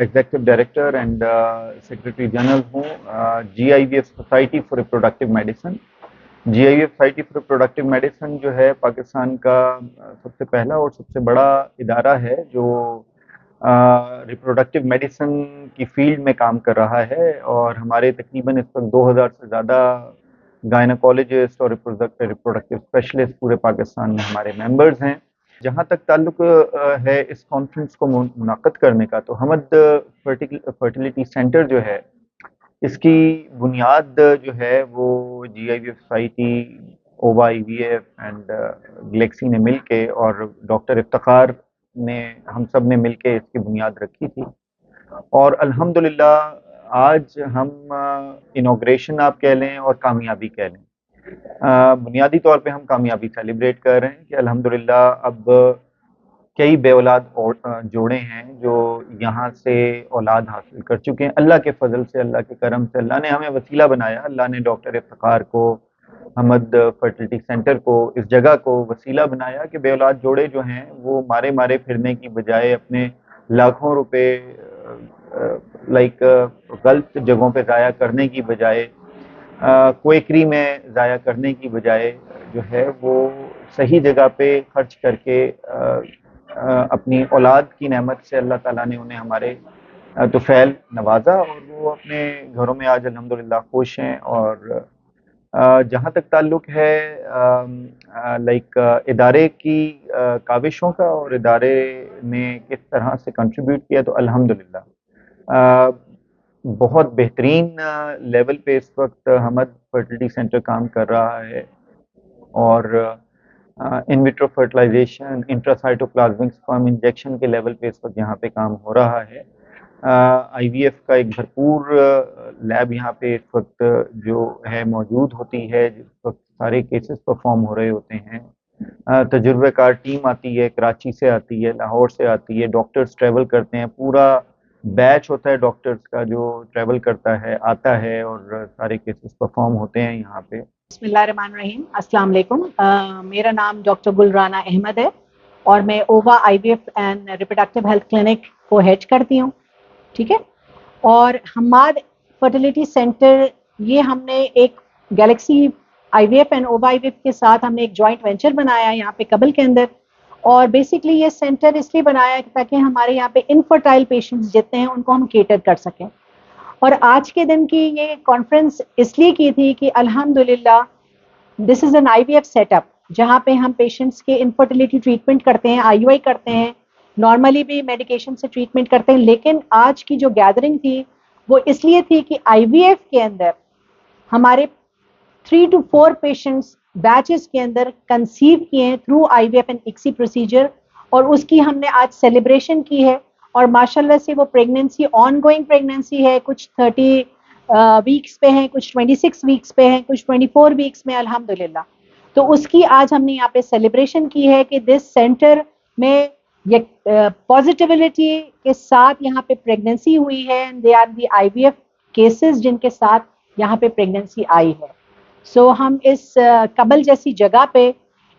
Executive director and secretary general हूँ GIVF society for reproductive medicine. GIVF society for reproductive medicine जो है पाकिस्तान का सबसे पहला और सबसे बड़ा इदारा है जो रिप्रोडक्टिव मेडिसिन की फील्ड में काम कर रहा है, और हमारे तकरीबन इस वक्त 2000 से ज़्यादा गायनोकोलॉजिस्ट और रिप्रोडक्टिव स्पेशलिस्ट पूरे पाकिस्तान में हमारे मेंबर्स हैं। जहाँ तक ताल्लुक है इस कॉन्फ्रेंस को मुनक़्क़द करने का, तो हमद फर्टिलिटी सेंटर जो है इसकी बुनियाद जो है वो GIVF society, OVA IVF and Galaxy ने मिल के और डॉक्टर इफ्तिखार ने, हम सब ने मिल के इसकी बुनियाद रखी थी। और अल्हम्दुलिल्लाह आज हम इनॉग्रेशन आप कह लें और कामयाबी कह लें, बुनियादी तौर पे हम कामयाबी सेलिब्रेट कर रहे हैं कि अल्हम्दुलिल्लाह अब कई बे औलाद जोड़े हैं जो यहाँ से औलाद हासिल कर चुके हैं। अल्लाह के फजल से, अल्लाह के करम से, अल्लाह ने हमें वसीला बनाया। अल्लाह ने डॉक्टर इफ्तिखार को, हमद फर्टिलिटी सेंटर को, इस जगह को वसीला बनाया कि बे औलाद जोड़े जो हैं वो मारे मारे फिरने की बजाय, अपने लाखों रुपए गलत जगहों पे ज़ाया करने की बजाय, क्वेकरी में ज़ाया करने की बजाय जो है वो सही जगह पे खर्च करके अपनी औलाद की नेमत से अल्लाह ताला ने उन्हें हमारे तुफैल नवाजा, और वो अपने घरों में आज अल्हम्दुलिल्लाह खुश हैं। और जहाँ तक ताल्लुक है इदारे की काविशों का और इदारे ने किस तरह से कंट्रीब्यूट किया, तो अल्हम्दुलिल्लाह बहुत बेहतरीन लेवल पे इस वक्त हमद फर्टिलिटी सेंटर काम कर रहा है, और in vitro fertilisation, intracytoplasmic sperm injection के लेवल पे इस वक्त यहाँ पे काम हो रहा है। IVF का एक भरपूर लैब यहाँ पे इस वक्त जो है मौजूद होती है, जिस वक्त सारे केसेस परफॉर्म हो रहे होते हैं। तजुर्बेकार टीम आती है, कराची से आती है, लाहौर से आती है, डॉक्टर्स ट्रैवल करते हैं, पूरा बैच होता है डॉक्टर्स का जो ट्रैवल करता है, आता है, और सारे केसेस परफॉर्म होते हैं यहाँ पे। बिस्मिल्लाहिर्रहमानिर्रहीम, अस्सलाम वालेकुम। मेरा नाम डॉक्टर गुलराना अहमद है और मैं OVA IVF and reproductive health clinic को हेड करती हूँ, ठीक है। और हमाद फर्टिलिटी सेंटर, ये हमने एक Galaxy IVF and OVA IVF के साथ हमने एक जॉइंट वेंचर बनाया है यहाँ पे कबल के अंदर। और बेसिकली ये सेंटर इसलिए बनाया है ताकि हमारे यहाँ पे इनफर्टाइल पेशेंट्स जितने हैं उनको हम केटर कर सकें। और आज के दिन की ये कॉन्फ्रेंस इसलिए की थी कि अल्हम्दुलिल्लाह this is an IVF setup जहाँ पे हम पेशेंट्स के इनफर्टिलिटी ट्रीटमेंट करते हैं, IUI करते हैं, नॉर्मली भी मेडिकेशन से ट्रीटमेंट करते हैं। लेकिन आज की जो गैदरिंग थी वो इसलिए थी कि IVF के अंदर हमारे 3 to 4 पेशेंट्स बैचेस के अंदर कंसीव किए हैं through IVF and ICSI procedure, और उसकी हमने आज सेलिब्रेशन की है। और माशाल्लाह से वो प्रेगनेंसी ऑन गोइंग प्रेगनेंसी है, कुछ 30 वीक्स पे हैं, कुछ 26 वीक्स पे हैं, कुछ 24 वीक्स में अल्हम्दुलिल्लाह। तो उसकी आज हमने यहाँ पे सेलिब्रेशन की है कि दिस सेंटर में ये पॉजिटिविटी के साथ यहाँ पे प्रेगनेंसी हुई है, and they are the IVF cases जिनके साथ यहाँ पे प्रेगनेंसी आई है। सो हम इस कबल जैसी जगह पे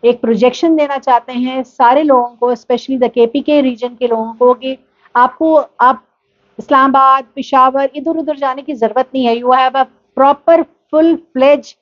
एक प्रोजेक्शन देना चाहते हैं सारे लोगों को, स्पेशली द KPK रीजन के लोगों को, कि आप इस्लामाबाद, पेशावर, इधर उधर जाने की जरूरत नहीं है। You have a proper full fledge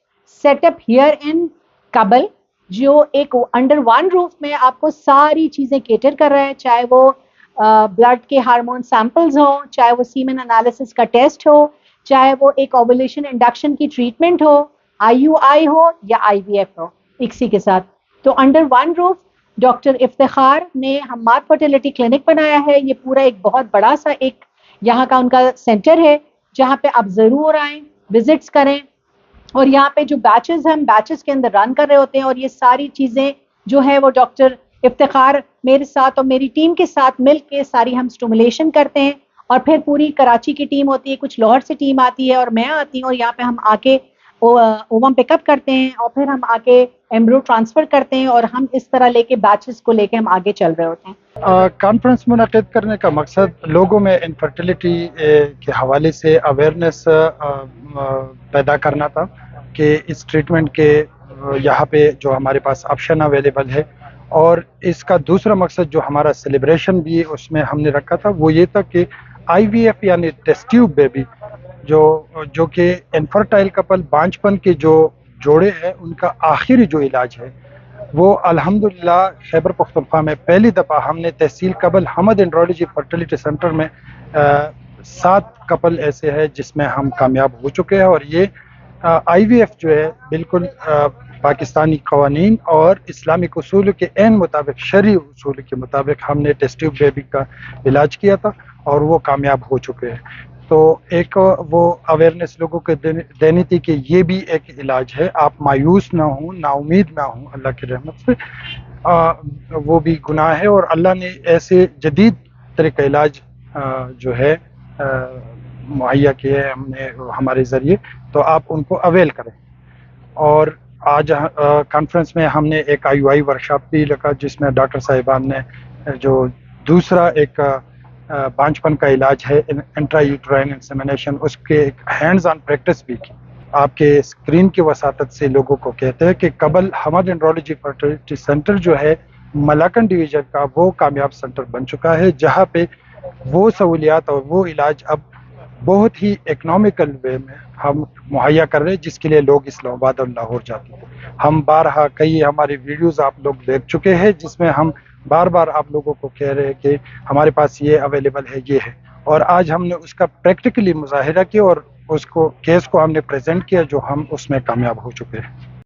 setup here in Kabul, जो एक अंडर वन रूफ में आपको सारी चीजें केटर कर रहा है, चाहे वो ब्लड के हार्मोन सैंपल्स हो, चाहे वो सीमेन एनालिसिस का टेस्ट हो, चाहे वो एक ओवुलेशन इंडक्शन की ट्रीटमेंट हो, IUI हो या IVF हो ICSI के साथ। तो under one roof doctor Iftikhar ने हमाद फर्टिलिटी क्लिनिक बनाया है। ये पूरा एक बहुत बड़ा सा एक यहाँ का उनका सेंटर है जहाँ पे आप ज़रूर आएँ, विजिट्स करें। और यहाँ पे जो बैचेस हम बैचेस के अंदर रन कर रहे होते हैं, और ये सारी चीज़ें जो है वो डॉक्टर इफ्तिखार मेरे साथ और मेरी टीम के साथ मिल के सारी हम स्टिमुलेशन करते हैं। और फिर पूरी कराची की टीम होती है, कुछ लाहौर से टीम आती है, और मैं आती हूँ, और यहाँ पे हम आके ओवम पिकअप करते हैं, और फिर हम आके एम्ब्रो ट्रांसफ़र करते हैं, और हम इस तरह लेके बैचेस को लेके हम आगे चल रहे होते हैं। कॉन्फ्रेंस मुनक़्क़िद करने का मकसद लोगों में इनफर्टिलिटी के हवाले से अवेयरनेस पैदा करना था कि इस ट्रीटमेंट के यहाँ पे जो हमारे पास ऑप्शन अवेलेबल है। और इसका दूसरा मकसद जो हमारा सेलिब्रेशन भी उसमें हमने रखा था वो ये था कि IVF यानी टेस्ट ट्यूब बेबी जो कि इनफर्टाइल कपल बांझपन के जो जोड़े हैं उनका आखिरी जो इलाज है वो अल्हम्दुलिल्लाह खैबर पख्तूनख्वा में पहली दफ़ा हमने तहसील कबल हमद एंड्रोलॉजी फर्टिलिटी सेंटर में 7 कपल ऐसे हैं जिसमें हम कामयाब हो चुके हैं। और ये IVF जो है बिल्कुल पाकिस्तानी कवानीन और इस्लामिक उसूल के ऐन मुताबिक शरई उसूल के मुताबिक हमने टेस्ट ट्यूब बेबी का इलाज किया था और वो कामयाब हो चुके हैं। तो एक वो अवेयरनेस लोगों को देनी थी कि ये भी एक इलाज है, आप मायूस ना हो, नाउमीद ना हो अल्लाह की रहमत से। वो भी गुनाह है और अल्लाह ने ऐसे जदीद तरीका इलाज जो है मुहैया किए हैं हमने हमारे ज़रिए, तो आप उनको अवेल करें। और आज कॉन्फ्रेंस में हमने एक IUI वर्कशॉप भी रखा जिसमें डॉक्टर साहिबान ने जो दूसरा एक बांझपन का इलाज है इंट्रायूट्राइन इंसेमिनेशन, उसके एक हैंड्स ऑन प्रैक्टिस भी की। आपके स्क्रीन की वसातत से लोगों को कहते हैं कि कबल हमद एंड्रोलॉजी फर्टिलिटी सेंटर जो है मलाकन डिवीज़न का वो कामयाब सेंटर बन चुका है जहाँ पे वो सहूलियात और वो इलाज अब बहुत ही इकनॉमिकल वे में हम मुहैया कर रहे हैं, जिसके लिए लोग इस्लामाबाद और लाहौर जाते हैं। हम बारहा कई हमारी वीडियोस आप लोग देख चुके हैं जिसमें हम बार बार आप लोगों को कह रहे हैं कि हमारे पास ये अवेलेबल है, ये है, और आज हमने उसका प्रैक्टिकली मुजाहिरा किया और उसको केस को हमने प्रेजेंट किया जो हम उसमें कामयाब हो चुके हैं।